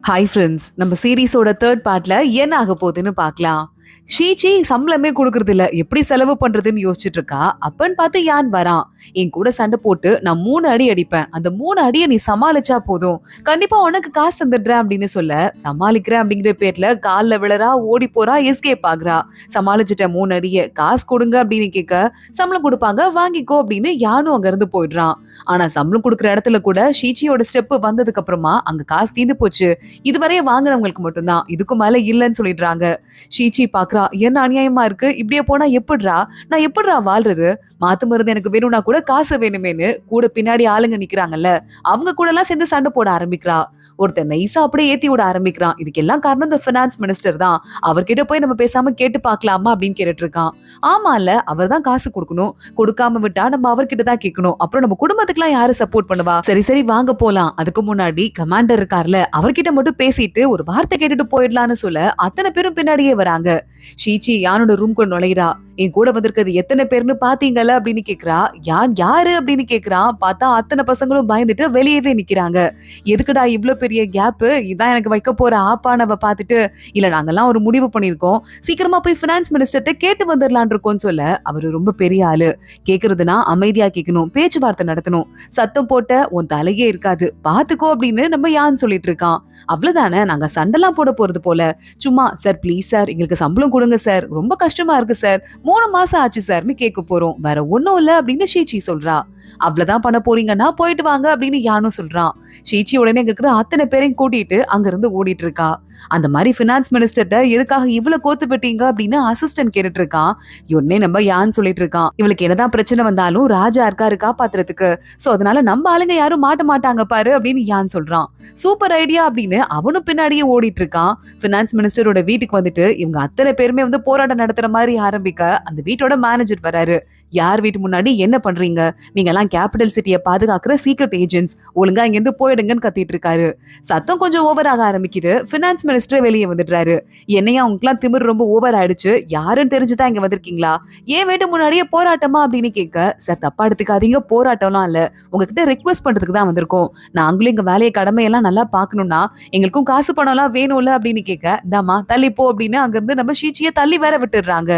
Hi friends, நம்ம சீரிஸோட third பார்ட்ல என்ன ஆக போகுதுன்னு பார்க்கலாம். ஷீச்சி சம்பளமே கொடுக்கறது இல்ல, எப்படி செலவு பண்றதுன்னு யோசிச்சுட்டு இருக்கா. அப்பன்னு பார்த்து யான் வரான். என் கூட சண்டை போட்டு நான் 3 அடி அடிப்பேன், அந்த 3 அடியை நீ சமாளிச்சா போதும், கண்டிப்பா உனக்கு காசு தந்துடுறேன் அப்படின்னு சொல்ல, சமாளிக்கிறேன் அப்படிங்கிற பேர்ல கால்ல விழறா, ஓடி போறா, எஸ்கேப் ஆகுறா. சமாளிச்சுட்ட 3 அடியை காசு கொடுங்க அப்படின்னு கேட்க, சம்பளம் கொடுப்பாங்க வாங்கிக்கோ அப்படின்னு யானும் அங்க இருந்து போயிடுறான். ஆனா சம்பளம் கொடுக்குற இடத்துல கூட ஷீச்சியோட ஸ்டெப் வந்ததுக்கு அப்புறமா அங்க காசு தீந்து போச்சு, இதுவரைய வாங்குறவங்களுக்கு மட்டும்தான், இதுக்கு மேல இல்லன்னு சொல்லிடுறாங்க. ஷீச்சி பாக்குறா, என்ன அநியாயமா இருக்கு, இப்படியே போனா எப்படிரா, நான் எப்படிரா வாழ்றது, மாத்து மருந்து எனக்கு வேணும்னா கூட காசு வேணுமேனு கூட பின்னாடி ஆளுங்க நிக்கிறாங்கல்ல, அவங்க கூட எல்லாம் சேர்ந்து சண்டை போட ஆரம்பிக்கிறா. ஒருத்தர் நைஸா அப்படியே ஏத்தி விட ஆரம்பிக்கிறான். இதுக்கு எல்லாம் காரணம் இந்த பினான்ஸ் மினிஸ்டர் தான், அவர்கிட்ட போய் நம்ம பேசாம கேட்டு பாக்கலாமா அப்படின்னு கேட்டுட்டு இருக்கான். ஆமா இல்ல, அவர் தான் காசு கொடுக்கணும், கொடுக்காம விட்டா நம்ம அவர்கிட்ட தான் கேட்கணும், அப்புறம் நம்ம குடும்பத்துக்கு எல்லாம் யாரு சப்போர்ட் பண்ணுவா, சரி சரி வாங்க போலாம், அதுக்கு முன்னாடி கமாண்டர் இருக்கார்ல அவர்கிட்ட மட்டும் பேசிட்டு ஒரு வார்த்தை கேட்டுட்டு போயிடலான்னு சொல்ல அத்தனை பேரும் பின்னாடியே வராங்க. ஷீச்சி யானோட ரூம்குள்ள நுழைகிறா. என் கூட வந்திருக்கிறது எத்தனை பேர்னு பாத்தீங்கல்ல அப்படின்னு கேக்குறா. யான் யாரு அப்படின்னு கேக்குறான். பார்த்தா அத்தனை பசங்களும் பயந்துட்டு வெளியவே நிக்கிறாங்க. எதுக்குடா இவ்ளோ பெரிய கேப், இதான் எனக்கு வைக்க போற ஆப்பானவ பாத்துட்டு, இல்ல நாங்கெல்லாம் ஒரு முடிவு பண்ணிருக்கோம், சீக்கிரமா போய் பினான்ஸ் மினிஸ்டர்ட்ட கேட்டு வந்துடலான் இருக்கோம்னு சொல்ல, அவரு ரொம்ப பெரிய ஆளு, கேக்குறதுனா அமைதியா கேட்கணும், பேச்சுவார்த்தை நடத்தணும், சத்தம் போட்ட உன் தலையே இருக்காது பாத்துக்கோ அப்படின்னு நம்ம யான் சொல்லிட்டு இருக்கான். அவ்வளவுதானே, நாங்க சண்டெல்லாம் போட போறது போல, சும்மா சார் ப்ளீஸ் சார் எங்களுக்கு சம்பளம் கொடுங்க சார், ரொம்ப கஷ்டமா இருக்கு சார், 3 மாசம் ஆச்சு சார்னு கேட்க போறோம், வேற ஒண்ணும் இல்ல அப்படின்னு ஷீச்சி சொல்றா. அவ்வளவுதான் பண்ண போறீங்கன்னா போயிட்டு வாங்க அப்படின்னு யானும் சொல்றான். ஷீச்சி உடனே அங்க இருக்கிற அத்தனை பேரையும் கூட்டிட்டு அங்க இருந்து ஓடிட்டு இருக்கா. அந்த மாதிரி பினான்ஸ் மினிஸ்டர்ட்ட எதுக்காக இவ்வளவு கோத்து பெட்டீங்க அப்படின்னு அசிஸ்டன்ட் கேட்டுட்டு இருக்கான். உடனே நம்ம யான் சொல்லிட்டு இருக்கான், இவளுக்கு என்னதான் பிரச்சனை வந்தாலும் ராஜா இருக்காரு காப்பாத்துறதுக்கு, சோ அதனால நம்ம ஆளுங்க யாரும் மாட்ட மாட்டாங்க பாரு அப்படின்னு யான் சொல்றான். சூப்பர் ஐடியா அப்படின்னு அவனும் பின்னாடியே ஓடிட்டு இருக்கான். பினான்ஸ் மினிஸ்டரோட வீட்டுக்கு வந்துட்டு இவங்க அத்தனை பேருமே வந்து போராட்டம் நடத்துற மாதிரி ஆரம்பிக்க, அந்த வீட்டோட மேனேஜர் வராரு. யார் வீட்டு முன்னாடி என்ன பண்றீங்க, நீங்க எல்லாம் கேபிட்டல் சிட்டியை பாதுகாக்கிற சீக்ரெட் ஏஜென்ட்ஸ், ஒழுங்கா இங்க இருந்து போயிடுங்கன்னு கத்திட்டு இருக்காரு. சத்தம் கொஞ்சம் ஓவர் ஆக ஆரம்பிக்குது. பினான்ஸ் மினிஸ்டர் வெளியே வந்துடுறாரு. என்னையா உங்களுக்குலாம் திமிர் ரொம்ப ஓவர் ஆயிடுச்சு, யாருன்னு தெரிஞ்சுதான் இங்க வந்திருக்கீங்களா, ஏன் வீட்டு முன்னாடியே போராட்டமா அப்படின்னு கேட்க, சார் தப்பா எடுத்துக்காதீங்க, போராட்டம்லாம் இல்ல, உங்ககிட்ட ரெக்வஸ்ட் பண்றதுக்கு தான் வந்திருக்கோம், நாங்களும் எங்க வேலையை கடமையெல்லாம் நல்லா பாக்கணும்னா எங்களுக்கும் காசு பணம் எல்லாம் வேணும்ல அப்படின்னு கேட்க, இந்தாமா தள்ளிப்போ அப்படின்னு அங்கிருந்து நம்ம ஷீச்சியை தள்ளி வேற விட்டுடுறாங்க.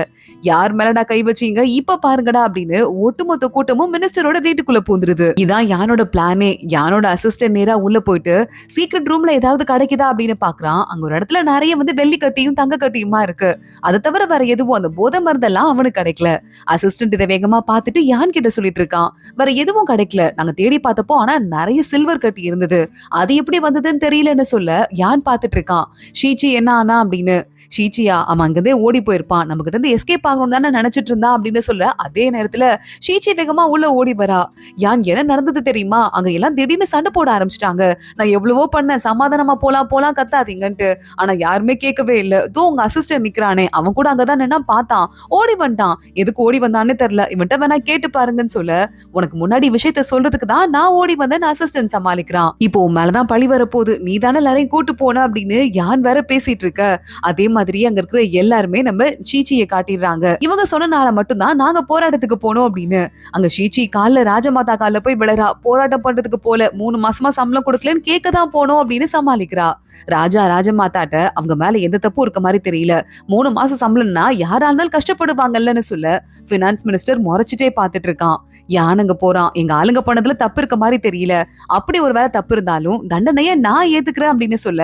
யார் மேலடா கை வச்சீங்க இப்ப பாருங்கடா அப்படின்னு ஒட்டுமொத்த கூட்டமும் மினிஸ்டரோட வீட்டுக்குள்ள பூந்துருது. இதான் யானோட பிளானே. யானோட அசிஸ்டன்ட் நேரா உள்ள போயிட்டு சீக்ரெட் ரூம்ல ஏதாவது கிடைக்குதா அப்படின்னு பாக்குறான். அங்க ஒரு இடத்துல நிறைய வந்து வெள்ளி கட்டியும் தங்க கட்டியுமா இருக்கு, அதை தவிர வேற எதுவும் அந்த போதை மருந்தெல்லாம் அவனுக்கு கிடைக்கல. அசிஸ்டன்ட் இதை வேகமா பார்த்துட்டு யான் கிட்ட சொல்லிட்டு இருக்கான், வேற எதுவும் கிடைக்கல, நாங்க தேடி பார்த்தப்போ ஆனா நிறைய சில்வர் கட்டி இருந்தது, அது எப்படி வந்ததுன்னு தெரியலன்னு சொல்ல யான் பார்த்துட்டு இருக்கான். ஷீச்சி என்ன ஆனா அப்படின்னு. ஷீச்சியா அவன் அங்கதே ஓடி போயிருப்பான், நம்ம கிட்ட இருந்து எஸ்கேப் ஆகணும் தானே நினைச்சிட்டு இருந்தான் அப்படின்னு சொல்ல, அதே நேரத்துல ஷீச்சி வேகமா உள்ள ஓடி வரா. யான் என்ன நடந்தது தெரியுமா, அங்க எல்லாம் திடீர்னு சண்டை போட ஆரம்பிச்சிட்டாங்க, நான் எவ்வளவோ பண்ண சமாதானமா போலாம் போலாம் கத்தாதீங்கன்ட்டு, ஆனா யாருமே கேட்கவே இல்ல. தோ உங்க அசிஸ்டன்ட் நிக்கிறானே அவன் கூட அங்கதான் நின்னா பார்த்தான், ஓடி வந்துட்டான், எதுக்கு ஓடி வந்தான்னு தெரியல, இவன்ட்ட வேணா கேட்டு பாருங்கன்னு சொல்ல, உனக்கு முன்னாடி விஷயத்த சொல்றதுக்கு தான் நான் ஓடி வந்தேன் அசிஸ்டன்ட் சமாளிக்கிறான், இப்போ உன் மேலதான் பழி வரப்போகுது, நீ தானே எல்லாரையும் கூட்டு போன அப்படின்னு யான் வேற பேசிட்டு இருக்க. அதே மாதிரி அங்க இருக்கிற எல்லாருமே நம்ம ஷீச்சியை காட்டிடுறாங்க, இவங்க சொன்னனால மட்டும்தான் நாங்க போராட்டத்துக்கு போனோம் அப்படின்னு. அங்க ஷீச்சி கால்ல ராஜமாதா கால்ல போய் விழறா. போராட்டம் பண்றதுக்கு போல 3 மாசமா சம்பளம் கொடுக்கலன்னு கேட்கதான் போனோம் அப்படின்னு சமாளிக்கிறா. ராஜா ராஜமாதாட்ட அவங்க மேல எந்த தப்பும் இருக்க மாதிரி தெரியல, 3 மாசம் சம்பளம்னா யாரா இருந்தாலும் கஷ்டப்படுவாங்கல்லன்னு சொல்ல, பினான்ஸ் மினிஸ்டர் முறைச்சிட்டே பாத்துட்டு இருக்கான். யானங்க போறான், எங்க ஆளுங்க பண்ணதுல தப்பு இருக்க மாதிரி தெரியல, அப்படி ஒரு வேலை தப்பு இருந்தாலும் தண்டனைய நான் ஏத்துக்கிறேன் அப்படின்னு சொல்ல,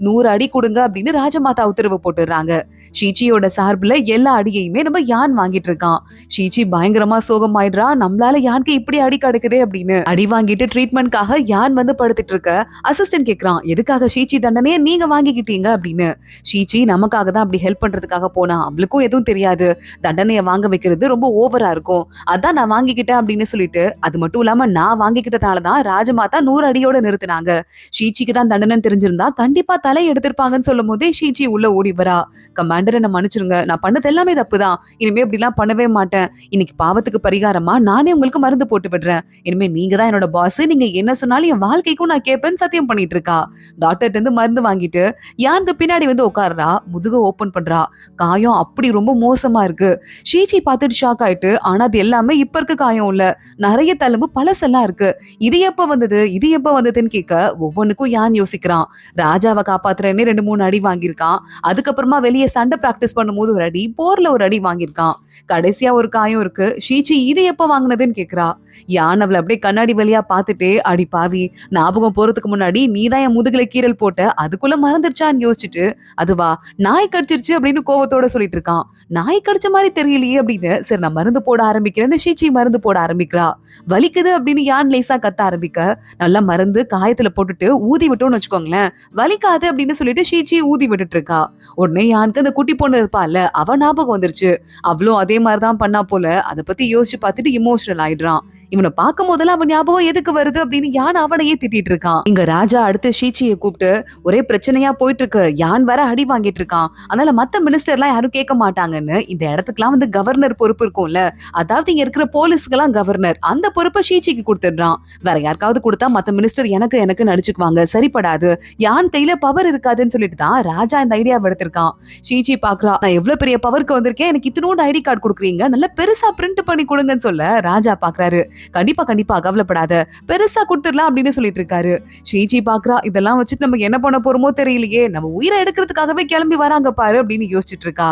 100 அடி கொடுங்க அப்படின்னு ராஜமாதா உத்தரவு போட்டுறாங்க. ஷீச்சியோட சார்புல எல்லா அடியையுமே நம்ம யான் வாங்கிட்டு இருக்கான். ஷீச்சி பயங்கரமா சோகமாயிடுறா, நம்மளால யானுக்கு இப்படி அடி கிடைக்குதே அப்படின்னு. அடி வாங்கிட்டு ட்ரீட்மெண்ட்காக யான் வந்து படுத்துட்டு இருக்க, அசிஸ்டன்ட் கேக்குறான், எதுக்காக ஷீச்சி தண்டனையை நீங்க வாங்கிக்கிட்டீங்க அப்படின்னு. ஷீச்சி நமக்காக தான் அப்படி ஹெல்ப் பண்றதுக்காக போனா, அவளுக்கும் எதுவும் தெரியாது, தண்டனையை வாங்க வைக்கிறது ரொம்ப ஓவரா இருக்கும், அதான் நான் வாங்கிக்கிட்டேன் அப்படின்னு சொல்லிட்டு, அது மட்டும் இல்லாம நான் வாங்கிக்கிட்டதாலதான் ராஜமாதா 100 அடியோட நிறுத்தினாங்க, ஷீச்சிக்கு தான் தண்டனை தெரிஞ்சிருந்தா கண்டிப்பா தலை எடுத்திருப்பாங்கன்னு சொல்லும் போதே ஷீச்சி உள்ள ஓடி வரா. சொல்றா. கமாண்டர் என்ன மன்னிச்சிருங்க, நான் பண்ணது எல்லாமே தப்புதான். இனிமே இப்படிலாம் பண்ணவே மாட்டேன். இன்னைக்கு பாவத்துக்கு பரிகாரமா நானே உங்களுக்கு மருந்து போட்டு விடுறேன். இனிமே நீங்க தான் என்னோட பாஸ். நீங்க என்ன சொன்னாலும் என் வாழ்க்கைக்கும் நான் கேட்பேன்னு சத்தியம் பண்ணிட்டு இருக்கா. டாக்டர்ட்ட இருந்து மருந்து வாங்கிட்டு யானுக்கு பின்னாடி வந்து உட்கார்றா. முதுக ஓபன் பண்றா. காயம் அப்படி ரொம்ப மோசமா இருக்கு. ஷீச்சி பார்த்துட்டு ஷாக் ஆயிட்டு, ஆனா அது எல்லாமே இப்ப இருக்க காயம் இல்ல. நிறைய தழும்பு பழசெல்லாம் இருக்கு. இது எப்ப வந்தது இது எப்ப வந்ததுன்னு கேட்க ஒவ்வொன்னுக்கும் யான் யோசிக்கிறான். ராஜாவை காப்பாத்துறேன்னு 2 3 அடி வாங்கியிருக்கான். அதுக்கப்புறமா வெளியே சண்டை பிராக்டிஸ் பண்ணும்போது ஒரு அடி, போர்ல ஒரு அடி வாங்கியிருக்கான். கடைசியா ஒரு காயம் இருக்கு. ஷீச்சி இது எப்ப வாங்கினதுன்னு கேக்குறா. யான் அவளை அப்படியே கண்ணாடி வழியா பார்த்துட்டே, அடி பாவி, ஞாபகம் போறதுக்கு முன்னாடி நீதான் என் முதுகுல கீறல் போட்ட, அதுக்குள்ள மறந்துருச்சான்னு யோசிச்சுட்டு, அதுவா நாய் கடிச்சிருச்சு அப்படின்னு கோவத்தோட சொல்லிட்டு இருக்கான். நாய் கடிச்ச மாதிரி தெரியலையே அப்படின்னு, சரி நான் மருந்து போட ஆரம்பிக்கிறேன்னு ஷீச்சி மருந்து போட ஆரம்பிக்கிறா. வலிக்குது அப்படின்னு யான் லேசா கத்த ஆரம்பிக்க, நல்லா மருந்து காயத்துல போட்டுட்டு ஊதி விட்டோம்னு வச்சுக்கோங்களேன், வலிக்காது அப்படின்னு சொல்லிட்டு ஷீச்சி ஊதி விட்டுட்டு இருக்கா. உடனே யானுக்கு அந்த குட்டி பொண்ணு இருப்பால, அவ ஞாபகம் வந்துருச்சு. அவளும் அதே மாதிரிதான் பண்ணா போல. அதை பத்தி யோசிச்சு பார்த்துட்டு இமோஷனல் ஆயிடுறான். இவனை பார்க்கும் போதெல்லாம் அவன் ஞாபகம் எதுக்கு வருது அப்படின்னு யான் அவனையே திட்டிட்டு இருக்கான். இங்க ராஜா அடுத்து ஷீச்சியை கூப்பிட்டு, ஒரே பிரச்சனையா போயிட்டு இருக்கு, யான் வேற அடி வாங்கிட்டு இருக்கான், அதனால மத்த மினிஸ்டர்லாம் யாரும் கேட்க மாட்டாங்கன்னு இந்த இடத்துக்குலாம் வந்து கவர்னர் பொறுப்பு இருக்கும்ல, அதாவது இங்க இருக்கிற போலீஸ்க்கெல்லாம் கவர்னர், அந்த பொறுப்பை ஷீச்சிக்கு கொடுத்துடுறான். வேற யாருக்காவது கொடுத்தா மத்த மினிஸ்டர் எனக்கு எனக்கு நடிச்சுக்குவாங்க, சரிப்படாது, யான் கையில பவர் இருக்காதுன்னு சொல்லிட்டு தான் ராஜா இந்த ஐடியாவை எடுத்திருக்கான். ஷீச்சி பாக்குறா, நான் எவ்வளவு பெரிய பவருக்கு வந்திருக்கேன், எனக்கு இத்தனோட ஐடி கார்டு கொடுக்குறீங்க, நல்லா பெருசா பிரிண்ட் பண்ணி கொடுங்கன்னு சொல்ல ராஜா பாக்குறாரு. கண்டிப்பா கண்டிப்பா கவலைப்படாத, பெருசா கொடுத்துடலாம் அப்படின்னு சொல்லிட்டு இருக்காரு. ஷீச்சி பாக்குறா, இதெல்லாம் வச்சுட்டு நம்ம என்ன பண்ண போறோமோ தெரியலையே, நம்ம உயிரை எடுக்கிறதுக்காகவே கிளம்பி வராங்க பாரு அப்படின்னு யோசிச்சுட்டு இருக்கா.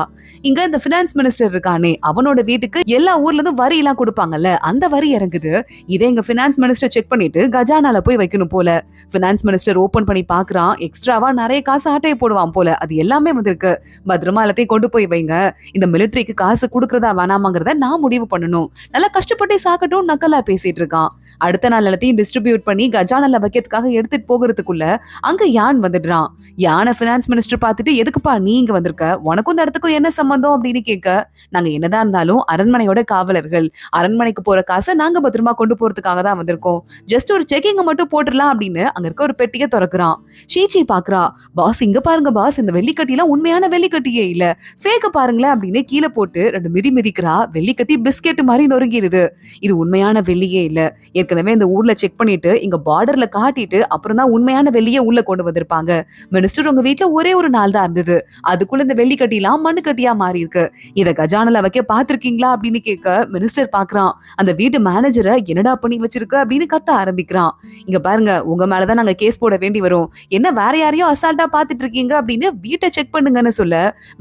இங்க இந்த பினான்ஸ் மினிஸ்டர் இருக்கானே, அவனோட வீட்டுக்கு எல்லா ஊர்ல இருந்தும் வரி எல்லாம் கொடுப்பாங்கல்ல, அந்த வரி இறங்குது. இதே எங்க பினான்ஸ் மினிஸ்டர் செக் பண்ணிட்டு கஜானால போய் வைக்கணும் போல. பினான்ஸ் மினிஸ்டர் ஓபன் பண்ணி பாக்குறான், எக்ஸ்ட்ராவா நிறைய காசு ஆட்டையை போடுவான் போல, அது எல்லாமே வந்திருக்கு. பத்திரமா எல்லாத்தையும் கொண்டு போய் வைங்க. இந்த மிலிட்டரிக்கு காசு கொடுக்கறதா வேணாமாங்கிறத நான் முடிவு பண்ணணும். நல்லா கஷ்டப்பட்டே சாக்கட்டும் நக்கலா பேசிட்டு இருக்கான். அடுத்த நாள் எல்லாத்தையும் டிஸ்ட்ரிபியூட் பண்ணி கஜானால வைக்கிறதுக்காக எடுத்துட்டு போகிறதுக்குள்ள அங்க யான் வந்துடுறான். யானை பினான்ஸ் மினிஸ்டர் பார்த்துட்டு, எதுக்குப்பா நீ இங்க வந்திருக்க, உனக்கும் இந்த இடத்துக்கும் என்ன சம்பந்தம் அப்படின்னு கேட்க, நாங்க என்னதான் இருந்தாலும் அரண்மனையோட காவலர்கள், அரண்மனைக்கு போற காசை நாங்க பத்திரமா கொண்டு போறதுக்காக தான் வந்திருக்கோம், ஜஸ்ட் ஒரு செக்கிங் மட்டும் போட்டுடலாம் அப்படின்னு அங்க இருக்க ஒரு பெட்டியை திறக்கிறான். ஷீச்சி பாக்குறா, பாஸ் இங்க பாருங்க பாஸ், இந்த வெள்ளிக்கட்டிலாம் உண்மையான வெள்ளிக்கட்டியே இல்ல, ஃபேக்க பாருங்களேன் அப்படின்னு கீழே போட்டு 2 மிதி மிதிக்கிறா. வெள்ளிக்கட்டி பிஸ்கெட் மாதிரி நொறுங்கிடுது. இது உண்மையான வெள்ளியே இல்ல, ஏற்கனவே இந்த ஊர்ல செக் பண்ணிட்டு இங்க பார்டர்ல காட்டிட்டு அப்புறம் தான் உண்மையான வெள்ளியே உள்ள கொண்டு வந்திருப்பாங்க. மினிஸ்டர் உங்க வீட்டுல ஒரே ஒரு நாள் தான் இருந்தது, அதுக்குள்ள இந்த வெள்ளி கட்டிலாம் மண்ணு கட்டியா மாறி இருக்கு, இத கஜானால வைக்க பாத்திருக்கீங்களா அப்படின்னு கேட்க மினிஸ்டர் பாக்குறான். அந்த வீட்டு மேனேஜரை என்னடா பண்ணி வச்சிருக்க அப்படின்னு கத்த ஆரம்பிக்கிறான். இங்க பாருங்க, உங்க மேலதான் நாங்க கேஸ் போட வேண்டி வரும், என்ன வேற யாரையோ அசால்ட்டா பாத்துட்டு இருக்கீங்க அப்படின்னு வீட்டை செக் பண்ணுங்கன்னு சொல்ல,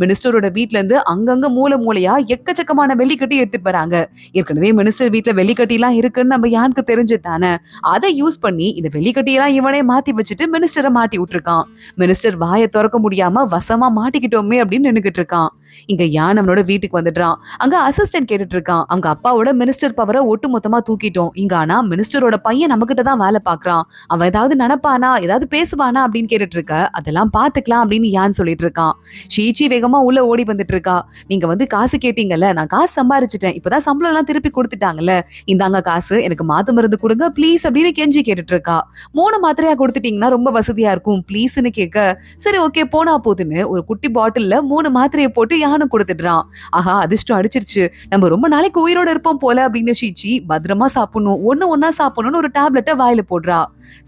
மினிஸ்டரோட வீட்ல இருந்து அங்கங்க மூல மூலையா எக்கச்சக்கமான வெள்ளிக்கட்டி எடுத்துட்டு வராங்க. ஏற்கனவே மினிஸ்டர் வீட்டுல வெள்ளிக்கட்டிலாம் இருக்குன்னு நம்ம யாருக்கு தெரிஞ்சு தானே, அதை யூஸ் பண்ணி இந்த வெள்ளிக்கட்டியெல்லாம் இவனே மாத்தி வச்சுட்டு மினிஸ்டரை மாட்டி விட்டுருக்கான். மினிஸ்டர் வாயை திறக்க முடியாம வசமா மாட்டிக்கிட்டோமே அப்படின்னு நின்னுகிட்டு இருக்கான். இங்க யான் நம்மளோட வீட்டுக்கு வந்துடுறான். அங்க அசிஸ்டன்ட் கேட்டுட்டு இருக்கான், அவங்க அப்பாவோட மினிஸ்டர் பவரை ஒட்டு மொத்தமா தூக்கிட்டோம், இங்க ஆனா மினிஸ்டரோட பையன் நம்ம கிட்ட தான் வேலை பாக்குறான், அவன் ஏதாவது நினைப்பானா ஏதாவது பேசுவானா அப்படின்னு கேட்டுட்டு இருக்க, அதெல்லாம் பாத்துக்கலாம் அப்படின்னு யான் சொல்லிட்டு இருக்கான். ஷீச்சி வேகமா உள்ள ஓடி வந்துட்டு இருக்கா. நீங்க வந்து காசு கேட்டீங்கல்ல, நான் காசு சம்பாரிச்சிட்டேன், இப்பதான் சம்பளம் எல்லாம் திருப்பி கொடுத்துட்டாங்கல்ல, இந்தாங்க காசு, எனக்கு மாத்து மருந்து கொடுங்க ப்ளீஸ் அப்படின்னு கெஞ்சி கேட்டுட்டு இருக்கா. 3 மாத்திரையா கொடுத்துட்டீங்கன்னா ரொம்ப வசதியா இருக்கும் ப்ளீஸ்ன்னு கேட்க, சரி ஓகே போனா போதுன்னு ஒரு குட்டி பாட்டில்ல 3 மாத்திரையை போட்டு யானும் கொடுத்துடுறான். ஆஹா அதிர்ஷ்டம் அடிச்சிருச்சு, நம்ம ரொம்ப நாளைக்கு உயிரோட இருப்போம் போல அப்படின்னு ஷீச்சி பத்திரமா சாப்பிடணும், ஒன்னா சாப்பிடணும்னு ஒரு டேப்லெட்டை வாயில போடுறா.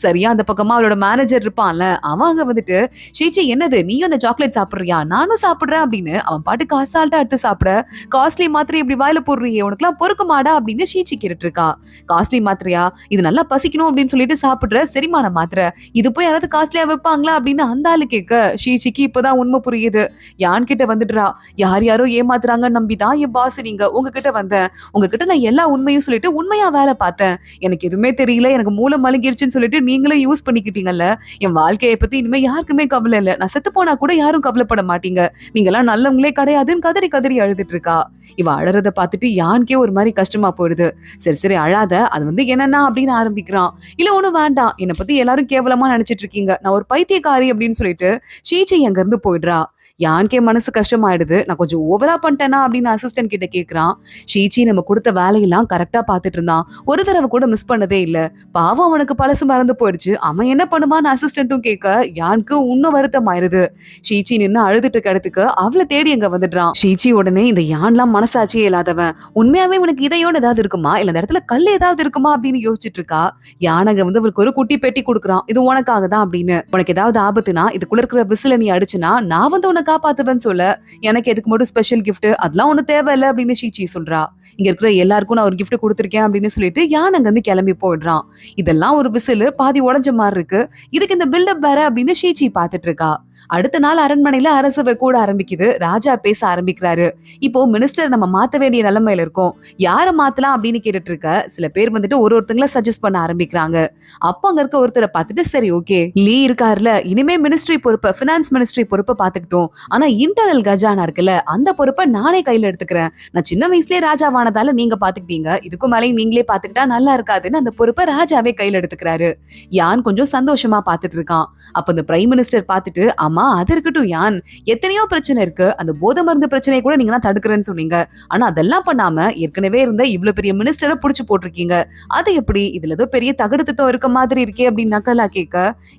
சரியா அந்த பக்கமா அவளோட மேனேஜர் இருப்பான்ல, அவன் அங்க வந்துட்டு, ஷீச்சி என்னது நீயும் அந்த சாக்லேட் சாப்பிடுறியா, நானும் சாப்பிடுறேன் அப்படின்னு அவன் பாட்டுக்கு அசால்ட்டா எடுத்து சாப்பிட, காஸ்ட்லி மாத்திரை இப்படி வாயில போடுறியே உனக்குலாம் பொறுக்க மாடா அப்படின்னு ஷீச்சி கேட்டுட்டு இருக்கா. காஸ்ட்லி மாத்திரையா, இது நல்லா பசிக்கணும் அப்படின்னு சொல்லிட்டு சாப்பிடுற செரிமான மாத்திரை, இது போய் யாராவது காஸ்ட்லியா வைப்பாங்களா அப்படின்னு அந்த ஆளு கேட்க, ஷீச்சிக்கு இப்பதான் உண்மை புரியுது. யான் கிட்ட வந்துடுறா. யார் யாரோ ஏமாத்துறாங்கன்னு நம்பிதான் என் பாஸ் நீங்க, உங்ககிட்ட வந்தேன், உங்ககிட்ட நான் எல்லா உண்மையும் சொல்லிட்டு உண்மையா வேலை பார்த்தேன், எனக்கு எதுவுமே தெரியல, எனக்கு மூளை மலங்கிருச்சுன்னு சொல்லிட்டு நீங்களே யூஸ் பண்ணிக்கிட்டீங்கல்ல, என் வாழ்க்கையை பத்தி இனிமே யாருக்குமே கவலை இல்ல, நான் செத்து போனா கூட யாரும் கவலைப்பட மாட்டீங்க, நீங்க எல்லாம் நல்லவங்களே கிடையாதுன்னு கதறி கதறி அழுதுட்டு இருக்கா. இவ அழறத பார்த்துட்டு யானுக்கே ஒரு மாதிரி கஷ்டமா போயிடுது. சரி சரி அழாத, அது வந்து என்னன்னா அப்படின்னு ஆரம்பிக்கிறான். இல்ல ஒண்ணும் வேண்டாம், என்னை பத்தி எல்லாரும் கேவலமா நினைச்சிட்டு இருக்கீங்க, நான் ஒரு பைத்தியக்காரி அப்படின்னு சொல்லிட்டு ஷீச்சி அங்க இருந்து போயிடுறா. யானுக்கே மனசு கஷ்டமாயிடுது. நான் கொஞ்சம் ஓவரா பண்ணிட்டேனா அப்படின்னு அசிஸ்டன்ட் கிட்ட கேக்குறான். ஷீச்சி நம்ம கொடுத்த வேலையெல்லாம் கரெக்டா பாத்துட்டு இருந்தான். ஒரு தடவை கூட மிஸ் பண்ணதே இல்ல. பாவம் அவனுக்கு பழசு மறந்து போயிடுச்சு. அவன் என்ன பண்ணுவான்னு அசிஸ்டன்ட்டும் கேட்க யானுக்கு இன்னும் வருத்தம் ஆயிருது. ஷீச்சி நின்னு அழுதுட்டு கிடத்துக்கு அவளை தேடி அங்க வந்துடுறான். ஷீச்சி உடனே இந்த யான்லாம் மனசாட்சியே இல்லாதவன், உண்மையாவே உனக்கு இதயோன்னு ஏதாவது இருக்குமா இல்ல இந்த இடத்துல கல் ஏதாவது இருக்குமா அப்படின்னு யோசிச்சுட்டு இருக்கா. யானங்க வந்து அவளுக்கு ஒரு குட்டி பெட்டி கொடுக்குறான். இது உனக்காக தான் அப்படின்னு. உனக்கு ஏதாவது ஆபத்துனா இதுக்குள்ள இருக்கிற விசில நீ அடிச்சுனா நான் வந்து உன்னை காப்பாத்துவேன்னு சொல்ல, எனக்கு எதுக்கு மட்டும் ஸ்பெஷல் கிஃப்ட் அதெல்லாம் ஒண்ணு தேவையில்ல அப்படின்னு ஷீச்சி சொல்றா. இங்க இருக்கிற எல்லாருக்கும் நான் ஒரு கிஃப்ட் கொடுத்துருக்கேன் அப்படின்னு சொல்லிட்டு யானங்க வந்து கிளம்பி போயிடுறான். இதெல்லாம் ஒரு விசில் பாதி உடஞ்ச மாதிரி இருக்கு. இதுக்கு இந்த பில்டப் வேற அப்படின்னு ஷீச்சி பாத்துட்டு இருக்கா. அடுத்த நாள் அரண்மனையில அரசவை கூட ஆரம்பிக்குது. ராஜா பேச ஆரம்பிக்கிறாரு. இப்போ மினிஸ்டர் நம்ம மாத்த வேண்டிய நிலைமையில இருக்கோம். யார மாத்தலாம் அப்படின்னு கேட்டுட்டு இருக்க சில பேர் வந்துட்டு ஒருத்தங்கள சஜஸ்ட் பண்ண ஆரம்பிக்கிறாங்க. அப்ப அங்க இருக்க ஒருத்தரை பார்த்துட்டு சரி ஓகே லீ இருக்காருல இனிமே மினிஸ்ட்ரி பொறுப்பை பினான்ஸ் மினிஸ்ட்ரி பொறுப்பை பாத்துக்கிட்டோம். ஆனா இன்டர்னல் கஜானா இருக்குல்ல அந்த பொறுப்பை நானே கையில எடுத்துக்கிறேன். நான் சின்ன வயசுலயே ராஜாவானதால நீங்க பாத்துக்கிட்டீங்க. இதுக்கும் மேலே நீங்களே பாத்துக்கிட்டா நல்லா இருக்காதுன்னு அந்த பொறுப்பை ராஜாவே கையில எடுத்துக்கிறாரு. யான் கொஞ்சம் சந்தோஷமா பாத்துட்டு இருக்கான். அப்ப இந்த பிரைம் மினிஸ்டர் பாத்துட்டு ஆமா அது இருக்கட்டும் யான், எத்தனையோ பிரச்சனை இருக்கு. அந்த போதை மருந்து பிரச்சனையை கூட நீங்க தான் தடுக்கிறேன்னு சொன்னீங்க. ஆனா அதெல்லாம் பண்ணாம ஏற்கனவே இருந்த இவ்வளவு பெரிய மினிஸ்டரை புடிச்சு போட்டிருக்கீங்க. அது எப்படி இதுல ஏதோ பெரிய தகடுத்தம் இருக்க மாதிரி இருக்கே அப்படின்னு நக்கலா கேட்க,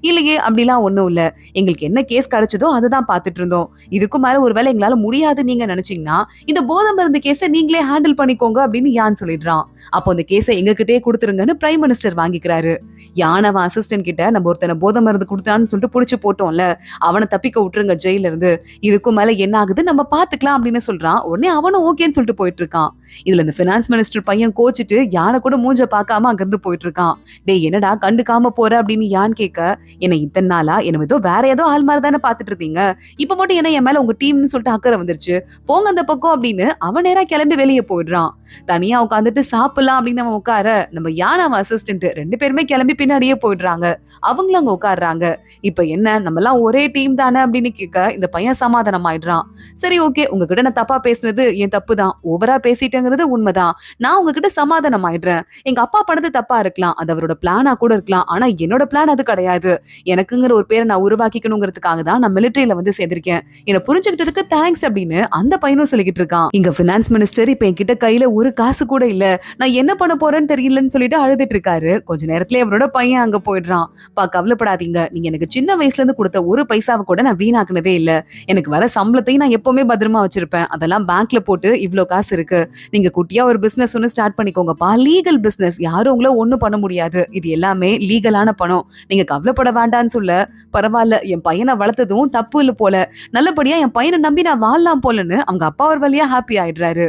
இல்லையே அப்படிலாம் ஒண்ணும் இல்ல. எங்களுக்கு என்ன கேஸ் கிடைச்சதோ அதுதான் பாத்துட்டு இருந்தோம். இதுக்கும் மேல ஒருவேளை எங்களால முடியாது நீங்க நினைச்சீங்கன்னா இந்த போதை மருந்து கேஸை நீங்களே ஹேண்டில் பண்ணிக்கோங்க அப்படின்னு யான் சொல்லிடுறான். அப்போ அந்த கேஸை எங்க கிட்டே கொடுத்துருங்கன்னு பிரைம் மினிஸ்டர் வாங்கிக்கிறாரு. யான் அவன் அசிஸ்டன்ட் கிட்ட நம்ம ஒருத்தனை போதை மருந்து கொடுத்தான்னு சொல்லிட்டு புடிச்சு போட்டோம்ல அவனை தப்பிக்க விட்டுருங்க ஜெயில இருந்து. இதுக்கும் மேல என்ன ஆகுது நம்ம பாத்துக்கலாம் அப்படின்னு சொல்றான். உடனே அவனும் ஓகேன்னு சொல்லிட்டு போயிட்டு இருக்கான். இதுல இந்த பினான்ஸ் மினிஸ்டர் பையன் கோச்சிட்டு யானை கூட மூஞ்ச பாக்காம அங்கிருந்து போயிட்டு இருக்கான். டேய் என்னடா கண்டுக்காம போற அப்படின்னு யான் கேட்க, என்ன இத்தனை நாளா என்ன ஏதோ வேற ஏதோ ஆள் மாதிரி தானே பாத்துட்டு இருந்தீங்க. இப்ப மட்டும் என்ன என் மேல உங்க டீம்னு சொல்லிட்டு அக்கறை வந்துருச்சு, போங்க அந்த பக்கம் அப்படின்னு அவன் நேரா கிளம்பி வெளியே போயிடுறான். தனியா உட்காந்துட்டு சாப்பிடலாம் அப்படின்னு அவன் உட்கார நம்ம யான் அவன் அசிஸ்டன்ட் ரெண்டு பேருமே கிளம்பி பின்னாடியே போயிடுறாங்க. அவங்களும் அங்க உட்காடுறாங்க. இப்ப என்ன நம்ம எல்லாம் ஒரே டீம் தானே அப்படின்னு கேட்க இந்த பையன் சமாதானம் ஆயிடுறான். சரி ஓகே உங்ககிட்ட நான் தப்பா பேசுனது என் தப்பு தான், ஓவரா பேசிட்டேங்கிறது உண்மைதான். நான் உங்ககிட்ட சமாதானம் ஆயிடுறேன். எங்க அப்பா பண்ணது தப்பா இருக்கலாம், அது அவரோட பிளானா கூட இருக்கலாம். ஆனா என்னோட பிளான் அது கிடையாது. எனக்குங்கிற ஒரு பேரை நான் உருவாக்கிக்கணுங்கிறதுக்காக தான் நான் மிலிட்டரியில வந்து சேர்ந்திருக்கேன். என்ன புரிஞ்சுக்கிட்டதுக்கு தேங்க்ஸ் அப்படின்னு அந்த பையனும் சொல்லிக்கிட்டு இருக்கான். இங்க பினான்ஸ் மினிஸ்டர் இப்ப என்கிட்ட கையில ஒரு காசு கூட இல்ல, நான் என்ன பண்ண போறேன்னு தெரியலன்னு சொல்லிட்டு அழுதுட்டு இருக்காரு. கொஞ்ச நேரத்துல அவரோட பையன் அங்க போயிடுறான். கவலைப்படாதீங்க, நீங்க எனக்கு சின்ன வயசுல இருந்து கொடுத்த ஒரு பைசாவை கூட நான் வீணாக்குனதே இல்ல. எனக்கு வர சம்பளத்தையும் நான் எப்பவுமே பத்திரமா வச்சிருப்பேன். அதெல்லாம் பேங்க்ல போட்டு இவ்ளோ காசு இருக்கு. நீங்க குட்டியா ஒரு பிசினஸ் ஒன்னு ஸ்டார்ட் பண்ணிக்கோங்கப்பா. லீகல் பிசினஸ், யாரும் உங்களை ஒண்ணும் பண்ண முடியாது. இது எல்லாமே லீகலான பணம். நீங்க கவலைப்பட வேண்டாம்னு சொல்ல, பரவாயில்ல என் பையனை வளர்த்ததும் தப்பு இல்ல போல, நல்லபடியா என் பையனை நம்பி நான் வாழலாம் போலன்னு அவங்க அப்பா ஒரு வழியா ஹாப்பி ஆயிடுறாரு.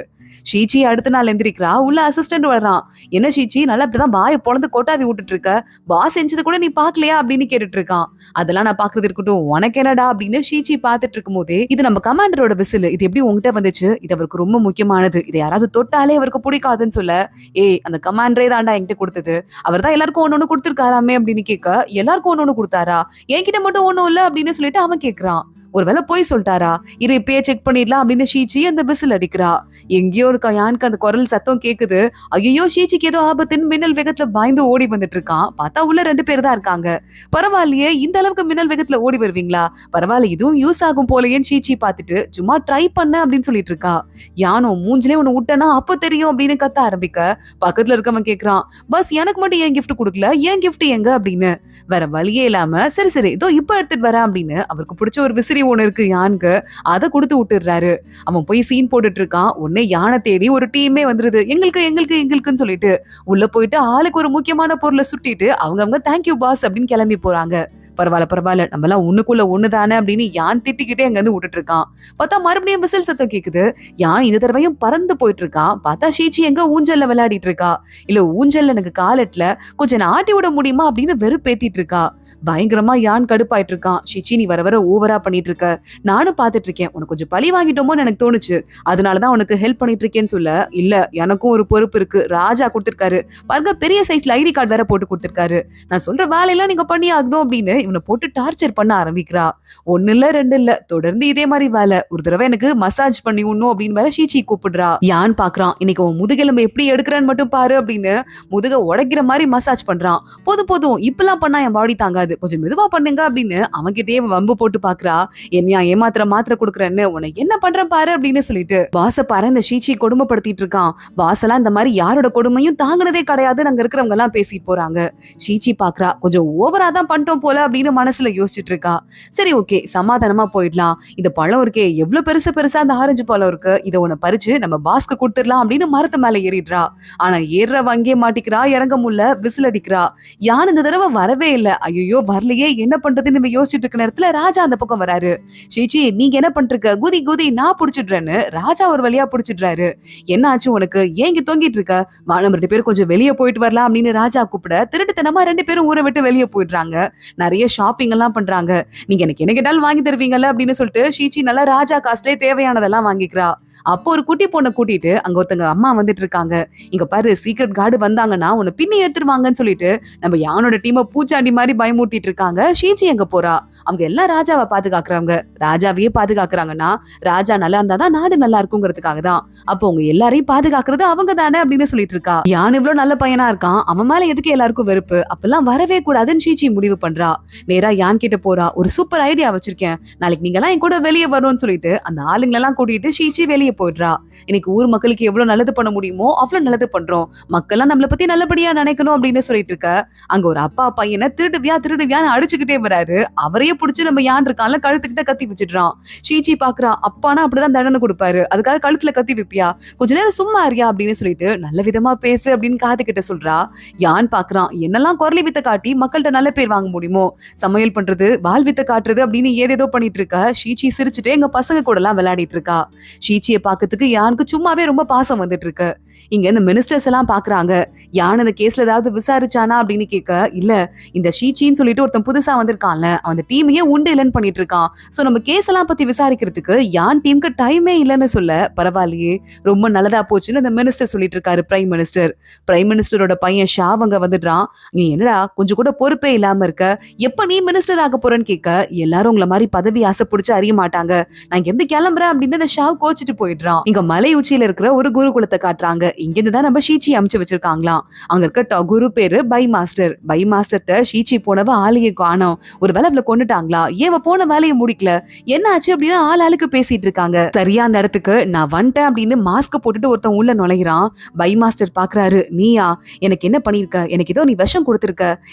ஷீச்சி அடுத்த நாள் எந்திரிக்கிறா. உள்ள அசிஸ்டன்ட் வர்றான். என்ன ஷீச்சி நல்லா இப்படிதான் வாயை பொழந்து கொட்டாவி விட்டுட்டு இருக்க, பாஸ் செஞ்சது கூட நீ பாக்கலையா அப்படின்னு கேட்டுட்டு இருக்கான். அதெல்லாம் நான் பாக்குறது இருக்கட்டும், உனக்கு என்னடா அப்படின்னு ஷீச்சி பாத்துட்டு இருக்கும் போதே, இது நம்ம கமாண்டரோட விசில், இது எப்படி உங்ககிட்ட வந்துச்சு, இது அவருக்கு ரொம்ப முக்கியமானது, இதை யாராவது தொட்டாலே அவருக்கு பிடிக்காதுன்னு சொல்ல, ஏய் அந்த கமாண்டரே தான்டா என்கிட்ட கொடுத்தது, அவர் தான் எல்லாருக்கும் ஒண்ணு கொடுத்துருக்காராமே அப்படின்னு கேட்க, எல்லாருக்கும் ஒண்ணு கொடுத்தாரா, என்கிட்ட மட்டும் ஒண்ணும் இல்ல அப்படின்னு சொல்லிட்டு அவன் கேக்குறான். ஒருவேளை போய் சொல்லிட்டாரா, இரு இப்பயே செக் பண்ணிடலாம் அப்படின்னு ஷீச்சி அந்த விசில் அடிக்கிறா. எங்கேயோ இருக்கா யானுக்கு அந்த குரல் சத்தம் கேக்குது. ஐயோ ஷீச்சிக்கு ஏதோ ஆபத்துன்னு மின்னல் வேகத்துல பயந்து ஓடி வந்துட்டு இருக்கான். பார்த்தா உள்ள 2 பேர் தான் இருக்காங்க. பரவாயில்லையே இந்த அளவுக்கு மின்னல் வேகத்துல ஓடி வருவீங்களா, பரவாயில்ல இதுவும் யூஸ் ஆகும் போலயேன்னு ஷீச்சி பார்த்துட்டு சும்மா ட்ரை பண்ண அப்படின்னு சொல்லிட்டு இருக்கா. யானோ மூஞ்சிலே ஒண்ணு விட்டனா அப்ப தெரியும் அப்படின்னு கத்த ஆரம்பிக்க, பக்கத்துல இருக்கவன் கேக்குறான், பஸ் எனக்கு மட்டும் ஏன் கிஃப்ட் கொடுக்கல, ஏன் கிஃப்ட் எங்க அப்படின்னு. வேற வழியே இல்லாம சரி சரி இதோ இப்ப எடுத்துட்டு வரேன் அப்படின்னு அவருக்கு பிடிச்ச ஒரு விசிறி ஒண்ணு இருக்கு யானுக்கு, அதை கொடுத்து விட்டுடுறாரு. அவன் போய் சீன் போட்டுட்டு இருக்கான். உடனே யானை தேடி ஒரு டீமே வந்துருது. எங்களுக்கு எங்களுக்கு எங்களுக்குன்னு சொல்லிட்டு உள்ள போயிட்டு ஆளுக்கு ஒரு முக்கியமான பொருளை சுட்டிட்டு அவங்க தேங்க்யூ பாஸ் அப்படின்னு கிளம்பி போறாங்க. பரவாயில்ல நம்ம எல்லாம் ஒண்ணுக்குள்ள ஒண்ணுதானே அப்படின்னு யான் திட்டிக்கிட்டே அங்க இருந்து விட்டுட்டு இருக்கான். பார்த்தா மறுபடியும் விசில் சத்தம் கேக்குது. யான் இந்த தடவையும் பறந்து போயிட்டு இருக்கான். பார்த்தா ஷீச்சி எங்க ஊஞ்சல்ல விளையாடிட்டு இருக்கா. இல்ல ஊஞ்சல்ல எனக்கு காலெட்ல கொஞ்சம் ஆட்டி விட முடியுமா அப்படின்னு வெறுப்பேத்திட்டு இருக்கா. பயங்கரமா யான் கடுப்பாயிட்டு இருக்கான். ஷிச்சி நீ வர வர ஓவரா பண்ணிட்டு இருக்க, நானும் பாத்துட்டு இருக்கேன், உனக்கு கொஞ்சம் பழி வாங்கிட்டோமோன்னு எனக்கு தோணுச்சு, அதனாலதான் உனக்கு ஹெல்ப் பண்ணிட்டு இருக்கேன்னு சொல்ல, இல்ல எனக்கும் ஒரு பொறுப்பு இருக்கு, ராஜா கொடுத்திருக்காரு பாருங்க, பெரிய சைஸ்ல ஐடி கார்டு வேற போட்டு கொடுத்திருக்காரு, நான் சொல்ற வேலையெல்லாம் நீங்க பண்ணி ஆகணும் அப்படின்னு இவனை போட்டு டார்ச்சர் பண்ண ஆரம்பிக்கிறா. ஒன்னு இல்ல ரெண்டு இல்ல, தொடர்ந்து இதே மாதிரி வேலை. ஒரு தடவை எனக்கு மசாஜ் பண்ணி விடணும் அப்படின்னு வேற ஷீச்சி கூப்பிடுறா. யான் பாக்குறான், இன்னைக்கு உன் முதுகெலும்பு எப்படி எடுக்கிறேன்னு மட்டும் பாரு அப்படின்னு முதுக உடைக்கிற மாதிரி மசாஜ் பண்றான். போதும் இப்பெல்லாம் பண்ணா என் பாடி தாங்க ஆகாது, கொஞ்சம் மெதுவா பண்ணுங்க அப்படின்னு அவன்கிட்டயே வம்பு போட்டு பாக்குறா. என்னையா மாத்திரை குடுக்குறேன்னு, உன்னை என்ன பண்றேன் பாரு அப்படின்னு சொல்லிட்டு பாச பாரு இந்த ஷீச்சி கொடுமைப்படுத்திட்டு இருக்கான். பாஸ் எல்லாம் இந்த மாதிரி யாரோட கொடுமையும் தாங்கினதே கிடையாதுன்னு அங்க இருக்கிறவங்க எல்லாம் பேசிட்டு போறாங்க. ஷீச்சி பாக்குறா, கொஞ்சம் ஓவரா தான் பண்ணிட்டோம் போல அப்படின்னு மனசுல யோசிச்சுட்டு இருக்கா. சரி ஓகே, சமாதானமா போயிடலாம். இந்த பழம் இருக்கே எவ்வளவு பெருசு பெருசா அந்த ஆரஞ்சு பழம் இருக்கு, இதை உன்னை பறிச்சு நம்ம பாஸ்க்கு கொடுத்துடலாம் அப்படின்னு மரத்து மேல ஏறிடுறா. ஆனா ஏறுற வங்கே மாட்டிக்கிறா, இறங்க முடியல, விசில் அடிக்கிறா. யான் இந்த தடவை வரவே இல்ல. ஐயோ வரலையே, என்ன பண்றதுன்னு நம்ம யோசிச்சுட்டு இருக்க நேரத்துல ராஜா அந்த பக்கம் வராரு. ஷீச்சி நீங்க என்ன பண்றீங்க, குதி குதி நான் புடிச்சிடுறேன்னு ராஜா ஒரு வழியா புடிச்சிடுறாரு. என்ன ஆச்சு உனக்கு, ஏன் இங்க தொங்கிட்டு இருக்க, வா நம்ம 2 பேரும் கொஞ்சம் வெளியே போயிட்டு வரலாம் அப்படின்னு ராஜா கூப்பிட திருட்டுத்தனமா 2 பேரும் ஊரை விட்டு வெளியே போயிடுறாங்க. நிறைய ஷாப்பிங் எல்லாம் பண்றாங்க. நீங்க எனக்கு என்ன கேட்டாலும் வாங்கி தருவீங்கல்ல அப்படின்னு சொல்லிட்டு ஷீச்சி நல்லா ராஜா காசுலயே தேவையானதெல்லாம் வாங்கிக்கிறா. அப்போ ஒரு குட்டி பொண்ணை கூட்டிட்டு அங்க ஒருத்தங்க அம்மா வந்துட்டு இருக்காங்க. இங்க பாரு, சீக்ரெட் கார்டு வந்தாங்கன்னா உன்னை பின்னி எடுத்துருவாங்கன்னு சொல்லிட்டு நம்ம யானோட டீமை பூச்சாண்டி மாதிரி பயமுறுத்திட்டு இருக்காங்க. ஷீச்சி எங்க போறா, அவங்க எல்லாம் ராஜாவை பாதுகாக்குறாங்க. ராஜாவையே பாதுகாக்குறாங்கன்னா ராஜா நல்லா இருந்தாதான் நாடு நல்லா இருக்குங்கிறதுக்காக தான். அப்போ உங்க எல்லாரையும் பாதுகாக்கிறது அவங்க தானே அப்படின்னு சொல்லிட்டு இருக்கா. யான் இவ்வளவு நல்ல பையனா இருக்கான், அவன் மேல எதுக்கு எல்லாருக்கும் வெறுப்பு, அப்பெல்லாம் வரவே கூடாதுன்னு ஷீச்சி முடிவு பண்றா. நேரா யான் கிட்ட போறா. ஒரு சூப்பர் ஐடியா வச்சிருக்கேன், நாளைக்கு நீங்க எல்லாம் என் கூட வெளியே வரணும்னு சொல்லிட்டு அந்த ஆளுங்களெல்லாம் கூட்டிட்டு ஷீச்சி வெளியே போயிடுறா. இன்னைக்கு ஊர் மக்களுக்கு எவ்வளவு நல்லது பண்ண முடியுமோ அவ்வளவு நல்லது பண்றோம், மக்கள்லாம் நம்மளை பத்தி நல்லபடியா நினைக்கணும் அப்படின்னு சொல்லிட்டு இருக்க. அங்க ஒரு அப்பா பையனை திருடுவியான்னு அடிச்சுக்கிட்டே வராரு. அவரையே புடிச்சு நம்ம யான் இருக்கான்ல கழுத்துக்கிட்ட கத்தி வச்சிடுறான். ஷீச்சி பாக்குறா, அப்பானா அப்படிதான் தண்டனை கொடுப்பாரு, அதுக்காக கழுத்துல கத்தி வைப்பியா, கொஞ்ச நேரம் சும்மா அறியா அப்படின்னு சொல்லிட்டு நல்ல விதமா பேசு அப்படின்னு காதுகிட்ட சொல்றா. யான் பாக்குறான், என்னெல்லாம் குரலி வித்த காட்டி மக்கள்கிட்ட நல்ல பேர் வாங்க முடியுமோ, சமையல் பண்றது, வால் வித்த காட்டுறது அப்படின்னு ஏதேதோ பண்ணிட்டு இருக்க. ஷீச்சி சிரிச்சுட்டு எங்க பசங்க கூட எல்லாம் விளையாடிட்டு இருக்கா. ஷீச்சியை பாக்கிறதுக்கு யானுக்கு சும்மாவே ரொம்ப பாசம் வந்துட்டு இருக்கு. இங்க இந்த மினிஸ்டர்ஸ் எல்லாம் பாக்குறாங்க. யான் இந்த கேஸ்ல ஏதாவது விசாரிச்சானா அப்படின்னு கேட்க, இல்ல இந்த ஷீச்சின்னு சொல்லிட்டு ஒருத்தன் புதுசா வந்திருக்கான்ல, அந்த டீமையே உண்டு இல்லைன்னு பண்ணிட்டு இருக்கான். சோ நம்ம கேஸ் எல்லாம் பத்தி விசாரிக்கிறதுக்கு யான் டீமுக்கு டைமே இல்லைன்னு சொல்ல, பரவாயில்லையே ரொம்ப நல்லதா போச்சுன்னு அந்த மினிஸ்டர் சொல்லிட்டு இருக்காரு. பிரைம் மினிஸ்டரோட பையன் ஷாவ் அங்க வந்துடுறான். நீ என்னடா கொஞ்சம் கூட பொறுப்பே இல்லாம இருக்க, எப்ப நீ மினிஸ்டர் ஆக போறேன்னு கேட்க, எல்லாரும் உங்களை மாதிரி பதவி ஆசை பிடிச்சு அறிய மாட்டாங்க, நான் இங்க இருந்து கிளம்புறேன் அப்படின்னு அந்த ஷாவ் கோச்சிட்டு போயிடுறான். இங்க மலை உச்சியில இருக்கிற ஒரு குருகுலத்தை காட்டுறாங்க. இங்கிருந்து தான் நம்ம ஷீச்சி அமைச்சு வச்சிருக்காங்களாம். அங்க இருக்க குரு பேரு பை மாஸ்டர்ட்ட ஷீச்சி போனவ ஆளையே காணோம், ஒரு வேலை கொண்டுட்டாங்களா, ஏன் போன வேலையை முடிக்கல, என்ன ஆச்சு அப்படின்னு ஆளுக்கு பேசிட்டு இருக்காங்க. சரியா அந்த இடத்துக்கு நான் வந்துட்டேன் அப்படின்னு மாஸ்க் போட்டுட்டு ஒருத்தன் உள்ள நுழைகிறான். பை மாஸ்டர் பாக்குறாரு, நீயா, எனக்கு என்ன பண்ணிருக்க, எனக்கு ஏதோ நீ விஷம் கொடுத்திருக்க,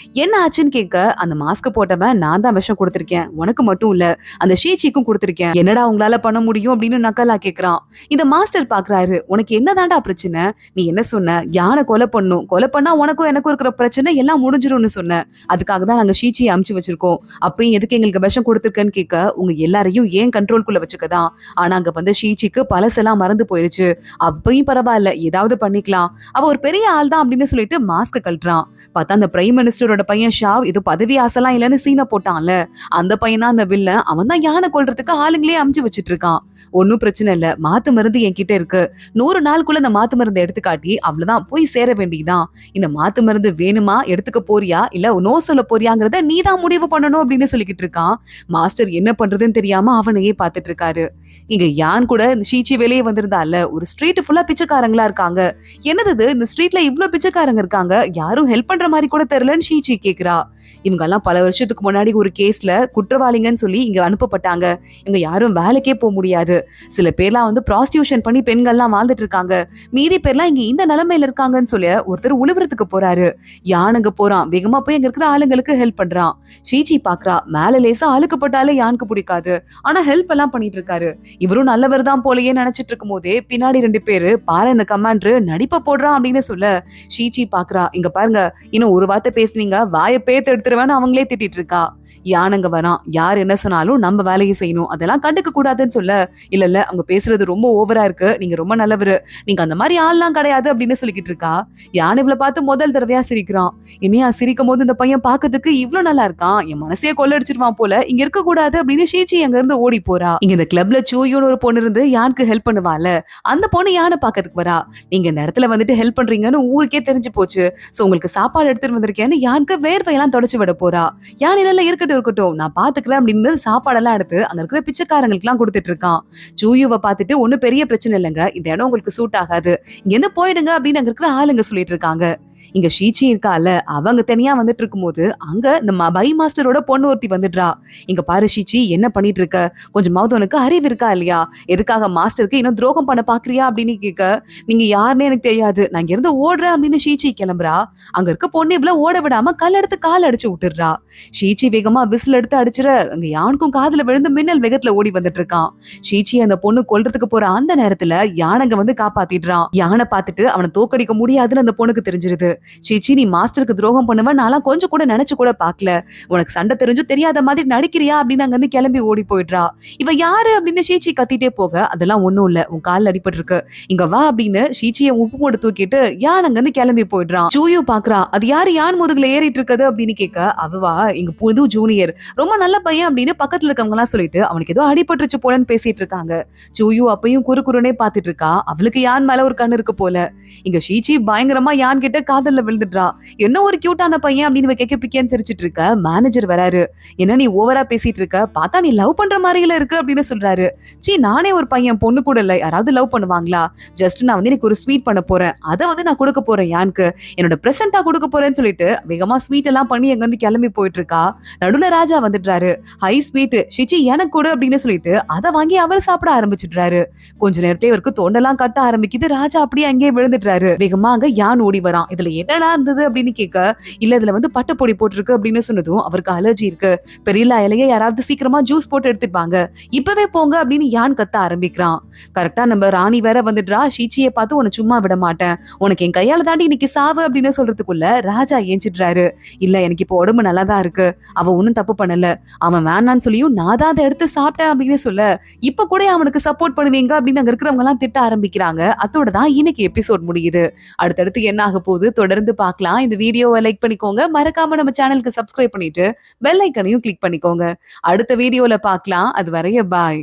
என்ன ஆச்சுன்னு கேட்க, அந்த மாஸ்க் போட்டவன் நான் தான் விஷம் கொடுத்திருக்கேன், உனக்கு மட்டும் இல்ல அந்த ஷீச்சிக்கும் கொடுத்திருக்கேன், என்னடா உங்களால பண்ண முடியும் அப்படின்னு நக்கலா கேக்குறான். இந்த மாஸ்டர் பாக்குறாரு, உனக்கு என்னதான்டா பிரச்சனை, நீ என்ன சொன்ன, யானை கொலை பண்ணா உனக்கும் எனக்கும் இருக்கிற பிரச்சனை எல்லாம் முடிஞ்சிரும்னு சொன்ன, அதுக்காக தான் நாங்க ஷீச்சியை அமுச்சு வச்சிருக்கோம், அப்பயும் எதுக்கு எங்களுக்கு விஷம் கொடுத்துருக்கன்னு கேட்க, உங்க எல்லாரையும் ஏன் கண்ட்ரோல்குள்ள வச்சுக்கதான், ஆனா அங்க வந்து ஷீச்சிக்கு பழசெல்லாம் மறந்து போயிருச்சு, அப்பயும் பரவாயில்ல ஏதாவது பண்ணிக்கலாம், அவ ஒரு பெரிய ஆள் தான் அப்படின்னு சொல்லிட்டு மாஸ்க் கழட்டுறான். பார்த்தா அந்த பிரைம் மினிஸ்டரோட பையன் ஷாவ் ஏதோ பதவி ஆசைலாம் இல்லைன்னு சீனை போட்டான்ல, அந்த பையன் தான் அந்த வில்லன், அவன் தான் யானை கொல்றதுக்கு ஆளுங்களே அமுச்சு வச்சிட்டு இருக்கான். ஒன்னும் பிரச்சனை இல்ல, மாத்து மருந்து என்கிட்ட இருக்கு, 100 நாளுக்குள்ள இந்த மாத்து மருந்து எடுத்து காட்டி அவ்வளவுதான் போய் சேர வேண்டியதுதான், இந்த மாத்து மருந்து வேணுமா, எடுத்துக்க போறியா இல்ல நோ சொல்ல போறியாங்கிறத நீதான் முடிவு பண்ணணும் அப்படின்னு சொல்லிக்கிட்டு இருக்கான். மாஸ்டர் என்ன பண்றதுன்னு தெரியாம அவனையே பாத்துட்டு இருக்காரு. இங்க யான் கூட இந்த ஷீச்சி வெளியே வந்திருந்தால, ஒரு ஸ்ட்ரீட் ஃபுல்லா பிச்சைக்காரங்களா இருக்காங்க, என்னது இந்த ஸ்ட்ரீட்ல இவ்ளோ பிச்சைக்காரங்க இருக்காங்க, யாரும் ஹெல்ப் பண்ற மாதிரி கூட தெரியலன்னு ஷீச்சி கேக்குறா. இவங்க எல்லாம் பல வருஷத்துக்கு முன்னாடி ஒரு கேஸ்ல குற்றவாளிங்கன்னு சொல்லி இங்க அனுப்பப்பட்டாங்க, இங்க யாரும் வேலைக்கே போக முடியாது, சில பேர்லாம் வந்து ப்ராஸ்டியூஷன் பண்ணி பெண்கள்லாம் வாழ்ந்துட்டு இருக்காங்க, மீதி பேர்லாம் இங்க இந்த நிலைமையில இருக்காங்கன்னு சொல்லி ஒருத்தர் உழுவுறதுக்கு போறாரு. யானுங்க போறான், வேகமா போய் அங்க இருக்கிற ஆளுங்களுக்கு ஹெல்ப் பண்றான். ஷீச்சி பாக்குறா, மேல லேசா அழுக்கப்பட்டாலே யானுக்கு பிடிக்காது, ஆனா ஹெல்ப் எல்லாம் பண்ணிட்டு இருக்காரு, இவரும் நல்லவர் தான் போலயே நினைச்சிட்டு இருக்கும் போதே பின்னாடி 2 பேரு பாரு இந்த கமாண்டர் நடிப்ப போடுறான் அப்படின்னு சொல்ல, ஷீச்சி பாக்குறா, இங்க பாருங்க இன்னும் ஒரு வார்த்தை பேசுனீங்க வாயை பேத்து எடுத்துருவேன்னு அவங்களே திட்டிட்டு இருக்கா. யானங்க வரான், யார் என்ன சொன்னாலும் நம்ம வேலையை செய்யணும், அதெல்லாம் கண்டுக்க கூடாதுன்னு சொல்ல, இல்ல அவங்க பேசுறது ரொம்ப ஓவரா இருக்கு, நீங்க ரொம்ப நல்லவரு, நீங்க அந்த மாதிரி ஆள்லாம் கிடையாது அப்படின்னு சொல்லிக்கிட்டு இருக்கா. யானை இவளை பார்த்து முதல் தடவையா சிரிக்கிறான். இனியா சிரிக்கும் போது இந்த பையன் பாக்கிறதுக்கு இவ்வளவு நல்லா இருக்கான், என் மனசையே கொள்ளடிச்சிருவான் போல, இங்க இருக்க கூடாது அப்படின்னு ஷீச்சி அங்க இருந்து ஓடி போறா. இங்க இந்த கிளப்ல சூயோன்னு ஒரு பொண்ணு இருந்து யானுக்கு ஹெல்ப் பண்ணுவால, அந்த பொண்ணு யானை பாக்கிறதுக்கு வரா. நீங்க இந்த இடத்துல வந்துட்டு ஹெல்ப் பண்றீங்கன்னு ஊருக்கே தெரிஞ்சு போச்சு, சோ உங்களுக்கு சாப்பாடு எடுத்துட்டு வந்திருக்கேன்னு யானுக்கு வேர்வையெல்லாம் தொடச்சு விட போறா. யானை நல்லா இருக்கட்டும் நான் பாத்துக்கிறேன் அப்படின்னு சாப்பாடெல்லாம் எடுத்து அங்க இருக்கிற பிச்சைக்காரங்களுக்கு எல்லாம் கொடுத்துட்டு இருக்கான். சூயுவை பார்த்துட்டு ஒன்னும் பெரிய பிரச்சனை இல்லைங்க, இந்த இடம் உங்களுக்கு சூட் ஆகாது, இங்க இருந்து போயிடுங்க அப்படின்னு அங்க இருக்கிற ஆளுங்க சொல்லிட்டு இருக்காங்க. இங்க ஷீச்சி இருக்கால, அவங்க தனியா வந்துட்டு இருக்கும்போது அங்க நம்ம பை மாஸ்டரோட பொண்ணு ஒருத்தி வந்துடுறா. இங்க பாரு ஷீச்சி, என்ன பண்ணிட்டு இருக்க? கொஞ்சமாவது உனக்கு அறிவு இருக்கா இல்லையா? எதுக்காக மாஸ்டருக்கு இன்னும் துரோகம் பண்ண பாக்குறியா அப்படின்னு கேட்க, நீங்க யாருன்னே எனக்கு தெரியாது, நான் இங்க இருந்து ஓடுறேன் அப்படின்னு ஷீச்சி கிளம்புறா. அங்க இருக்க பொண்ணு இவ்வளவு ஓட விடாம கல் எடுத்து கால் அடிச்சு விட்டுடுறா. ஷீச்சி வேகமா விசில் எடுத்து அடிச்சிட அங்க யானுக்கும் காதுல விழுந்து மின்னல் வேகத்துல ஓடி வந்துட்டு இருக்கான். ஷீச்சி அந்த பொண்ணு கொல்றதுக்கு போற அந்த நேரத்துல யானைங்க வந்து காப்பாத்திடுறான். யானை பார்த்துட்டு அவனை தோக்கடிக்க முடியாதுன்னு அந்த பொண்ணுக்கு தெரிஞ்சிருது. ஷீச்சி, நீ மாஸ்டருக்கு துரோகம் பண்ணுவேன் நான்லாம் கொஞ்சம் கூட நினைச்சு கூட பாக்கல. உனக்கு சண்டை தெரிஞ்சும் தெரியாத மாதிரி நடிக்கிறியா அப்படின்னு அங்க இருந்து கிளம்பி ஓடி போயிடுறா. இவ யாரு அப்படின்னு ஷீச்சி கத்திட்டே போக, அதெல்லாம் ஒண்ணும் இல்ல, உன் கால்ல அடிபட்டு இருக்கு, இங்க வா அப்படின்னு ஷீச்சியை உப்பு போட்டு தூக்கிட்டு யான் அங்க இருந்து கிளம்பி போயிடுறான். ஜூயு பாக்குறா, அது யாரு யான் முதுகுல ஏறிட்டு இருக்குது அப்படின்னு கேட்க, அதுவா இங்க புது ஜூனியர், ரொம்ப நல்ல பையன் அப்படின்னு பக்கத்துல இருக்கவங்க எல்லாம் சொல்லிட்டு அவனுக்கு ஏதோ அடிபட்டுருச்சு போலன்னு பேசிட்டு இருக்காங்க. ஜூயு அப்பயும் குறுகுறுனே பாத்துட்டு இருக்கா. அவளுக்கு யான் மேல ஒரு கண்ணு இருக்கு போல. இங்க ஷீச்சி பயங்கரமா யான் கிட்ட காதல்ல விழுந்துடுறா. என்ன ஒரு கியூட்டான பையன் அப்படின்னு கேட்க பிக்கேன்னு சிரிச்சிட்டு இருக்க. மேனேஜர் வராரு. என்ன நீ ஓவரா பேசிட்டு இருக்க, பார்த்தா நீ லவ் பண்ற மாதிரில இருக்கு அப்படின்னு சொல்றாரு. சீ, நானே ஒரு பையன், பொண்ணு கூட இல்ல, யாராவது லவ் பண்ணுவாங்களா? ஜஸ்ட் நான் வந்து எனக்கு ஒரு ஸ்வீட் பண்ண போறேன், அதை வந்து நான் கொடுக்க போறேன் யானுக்கு, என்னோட பிரசன்டா கொடுக்க போறேன்னு சொல்லிட்டு வேகமா ஸ்வீட் எல்லாம் பண்ணி எங்க வந்து கிளம்பி போயிட்டு இருக்கா. நடுவுல ராஜா வந்துடுறாரு. ஹை ஸ்வீட் ஷிச்சி எனக்கு கொடு அப்படின்னு சொல்லிட்டு அதை வாங்கி அவர் சாப்பிட ஆரம்பிச்சிடுறாரு. கொஞ்ச நேரத்தை இவருக்கு தொண்டெல்லாம் கட்ட ஆரம்பிக்குது. ராஜா அப்படியே அங்கேயே விழுந்துடுறாரு. வேகமா அங்க யான் ஓடி வரான். இதுல என்னடா இருந்தது அப்படின்னு கேட்க, இல்ல இதுல வந்து பட்டுப்பொடி போட்டிருக்கு அப்படின்னு சொன்னதும் அவருக்கு அலர்ஜி இருக்கு, பெரியலா இலைய யாராவது சீக்கிரமா ஜூஸ் போட்டு எடுத்துப்பாங்க, இப்பவே போங்க அப்படின்னு யான் கத்த ஆரம்பிக்கிறான். கரெக்டா நம்ம ராணி வேற வந்துடுறா. ஷீச்சியை பார்த்து உன்னை சும்மா விட மாட்டேன், உனக்கு என் கையால தாண்டி இன்னைக்கு சாவு அப்படின்னு சொல்றதுக்குள்ள ராஜா ஏஞ்சிடுறாரு. இல்ல எனக்கு இப்போ உடம்பு நல்லாதான் இருக்கு, அவ ஒன்னும் தப்பு பண்ணல, அவன் வேணான்னு சொல்லியும் நான் தான் அதை எடுத்து சாப்பிட்டேன் அப்படின்னு சொல்ல, இப்ப கூட அவனுக்கு சப்போர்ட் பண்ணுவீங்க அப்படின்னு அங்க இருக்கிறவங்க எல்லாம் திட்ட ஆரம்பிக்கிறாங்க. அதோட தான் இன்னைக்கு எபிசோட் முடியுது. அடுத்தடுத்து என்ன ஆக போகுது தொடர்ந்து பார்க்கலாம். இந்த வீடியோவை லைக் பண்ணிக்கோங்க, மறக்காம நம்ம சேனலுக்கு சப்ஸ்கிரைப் பண்ணிட்டு பெல் ஐக்கனையும் கிளிக் பண்ணிக்கோங்க. அடுத்த வீடியோல பார்க்கலாம். அது வரைய பாய்.